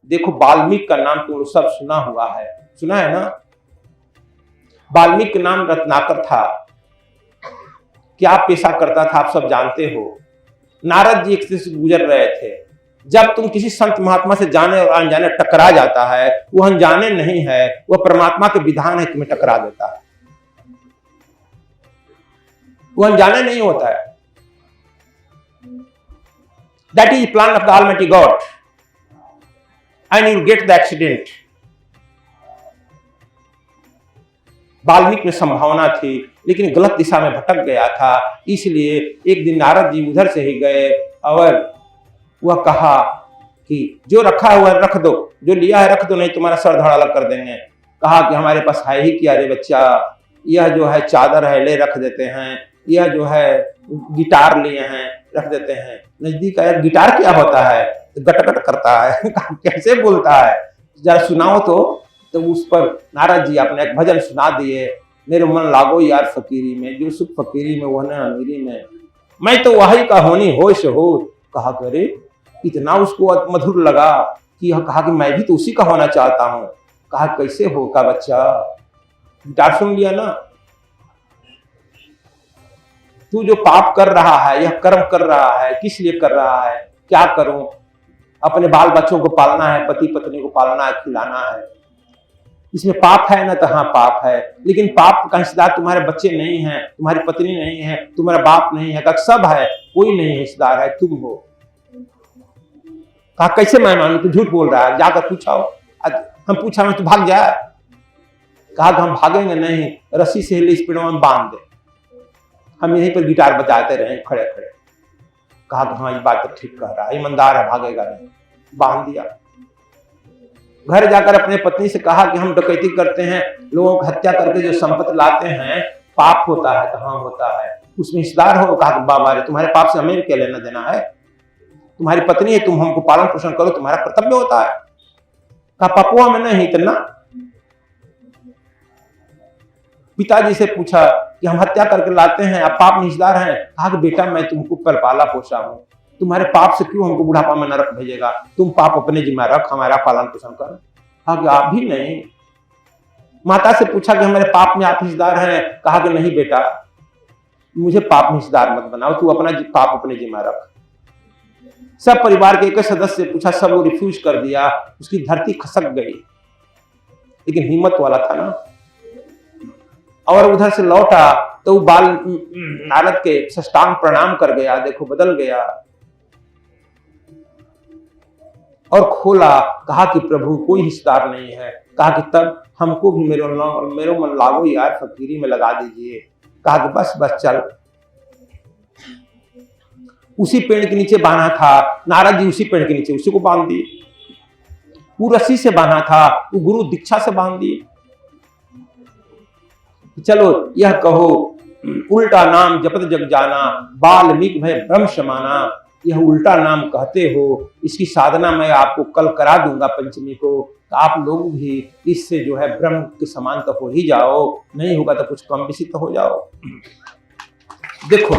देखो वाल्मीकि का नाम तुम लोग सब सुना हुआ है, सुना है ना। वाल्मीकि का नाम रत्नाकर था। क्या पेशा करता था आप सब जानते हो। नारद जी एक से गुजर रहे थे। जब तुम किसी संत महात्मा से जाने और अनजाने टकरा जाता है, वो अनजाने नहीं है, वो परमात्मा के विधान है, तुम्हें टकरा देता है, वो अनजाने नहीं होता है। That is plan of the Almighty God, and you get the accident. Valmiki में संभावना थी, लेकिन गलत दिशा में भटक गया था। इसलिए एक दिन नारद जी उधर से ही गए और वह कहा कि जो रखा हुआ रख दो, जो लिया है रख दो, नहीं तुम्हारा सर धड़ अलग कर देंगे। कहा कि हमारे पास है ही क्या रे बच्चा, यह जो है चादर है ले रख देते हैं, यह जो है गिटार लिए हैं रख देते हैं। नजदीक आया, गिटार क्या होता है, गटगट करता है कैसे बोलता है, जरा सुनाओ तो उस पर नारद जी अपने एक भजन सुना दिए। मेरे मन लागो यार फकीरी में, जो सुख फकीरी में वह न अमीरी में, मैं तो वही का होनी होश हो। कहा करे इतना उसको मधुर लगा कि कहा कि मैं भी तो उसी का होना चाहता हूं। कहा कैसे हो का बच्चा, गिटार सुन लिया ना। तू जो पाप कर रहा है, यह कर्म कर रहा है, किस लिए कर रहा है, क्या करूं, अपने बाल बच्चों को पालना है, पति पत्नी को पालना है, खिलाना है, इसमें पाप है ना। तो हाँ पाप है, लेकिन पाप का हिस्सेदार तुम्हारे बच्चे नहीं हैं, तुम्हारी पत्नी नहीं है, तुम्हारा बाप नहीं है, सब है, कोई नहीं हिस्सेदार है, तुम हो। कहा कैसे मैं मानूं, तू झूठ बोल रहा है, जाकर पूछाओ। हम पूछा मैं, तू भाग जा। कहा कि हम भागेंगे नहीं, रस्सी से हिल स्पीड में बांध दे, हम यहीं पर गिटार बजाते रहे खड़े खड़े। कहा कि हाँ ये बात तो ठीक कह रहा है, ईमानदार है, भागेगा नहीं। बांध दिया। घर जाकर अपने पत्नी से कहा कि हम डकैती करते हैं, लोगों की हत्या करके जो संपत्ति लाते हैं, पाप होता है। कहाँ होता है, उसमें हिस्सेदार हो। कहा कि बाबा रे तुम्हारे पाप से हमें क्या लेना देना है, तुम्हारी पत्नी है, तुम हमको पालन पोषण करो, तुम्हारा कर्तव्य होता है। कहा पपुआ में नहीं इतना। पिताजी से पूछा कि हम हत्या करके लाते हैं, आप पाप में हिस्सेदार हैं। कहा कि बेटा मैं तुमको पल पाला पोसा हूं, तुम्हारे पाप से क्यों हमको बुढ़ापा में नरक भेजेगा, तुम पाप अपने जिम्मा रख, हमारा पालन पोषण कर। कहा कि आप भी नहीं। माता से पूछा कि हमारे पाप में आप हिस्सेदार हैं। कहा कि नहीं बेटा, मुझे पाप में हिस्सेदार मत बनाओ, तू अपना पाप अपने जिम्मा रख। सब परिवार के एक सदस्य से पूछा, सब लोग रिफ्यूज कर दिया। उसकी धरती खसक गई, लेकिन हिम्मत वाला था ना। और उधर से लौटा तो बाल नारद के साष्टांग प्रणाम कर गया, देखो बदल गया। और खोला, कहा कि प्रभु कोई हिस्सेदार नहीं है। कहा कि तब हमको भी मेरे मन लागो यार फकीरी में लगा दीजिए। कहा कि बस बस चल। उसी पेड़ के नीचे बांधा था नारद जी, उसी पेड़ के नीचे उसी को बांध दिए। वो रस्सी से बांधा था, वो गुरु दीक्षा से बांध दिए। चलो यह कहो उल्टा नाम जपत जग जाना, वाल्मीकि भय ब्रह्म समाना। यह उल्टा नाम कहते हो, इसकी साधना मैं आपको कल करा दूंगा पंचमी को। आप लोग भी इससे जो है ब्रह्म के समान तो हो ही जाओ, नहीं होगा तो कुछ कम बेसी तो हो जाओ। देखो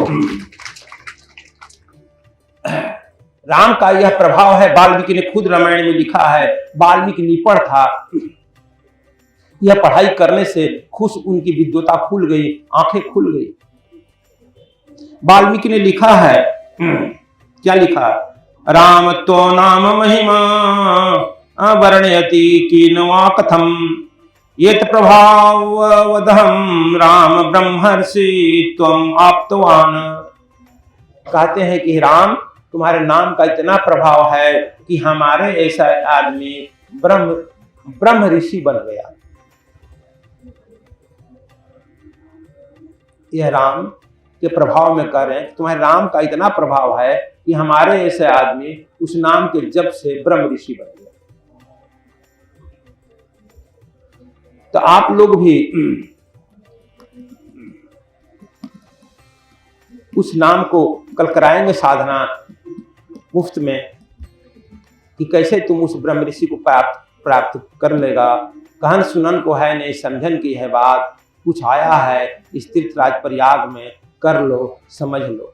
राम का यह प्रभाव है, वाल्मीकि ने खुद रामायण में लिखा है। वाल्मीकि निपुण था, यह पढ़ाई करने से खुश उनकी विद्वता खुल गई, आंखें खुल गई। वाल्मीकि ने लिखा है, क्या लिखा, राम तो नाम महिमा वर्णयति कीनवा कथम, येत प्रभाववदहम राम ब्रह्मर्षि त्वम आप्तवान। कहते हैं कि राम तुम्हारे नाम का इतना प्रभाव है कि हमारे ऐसा आदमी ब्रह्म ऋषि बन गया। यह राम के प्रभाव में कह रहे हैं, तुम्हारे राम का इतना प्रभाव है कि हमारे ऐसे आदमी उस नाम के जप से ब्रह्म ऋषि बन गया। तो आप लोग भी उस नाम को कल कराएंगे साधना मुफ्त में, कि कैसे तुम उस ब्रह्म ऋषि को प्राप्त कर लेगा। कहन सुनन को है नहीं, समझन की है बात, कुछ आया है इस तीर्थराज प्रयाग में, कर लो समझ लो।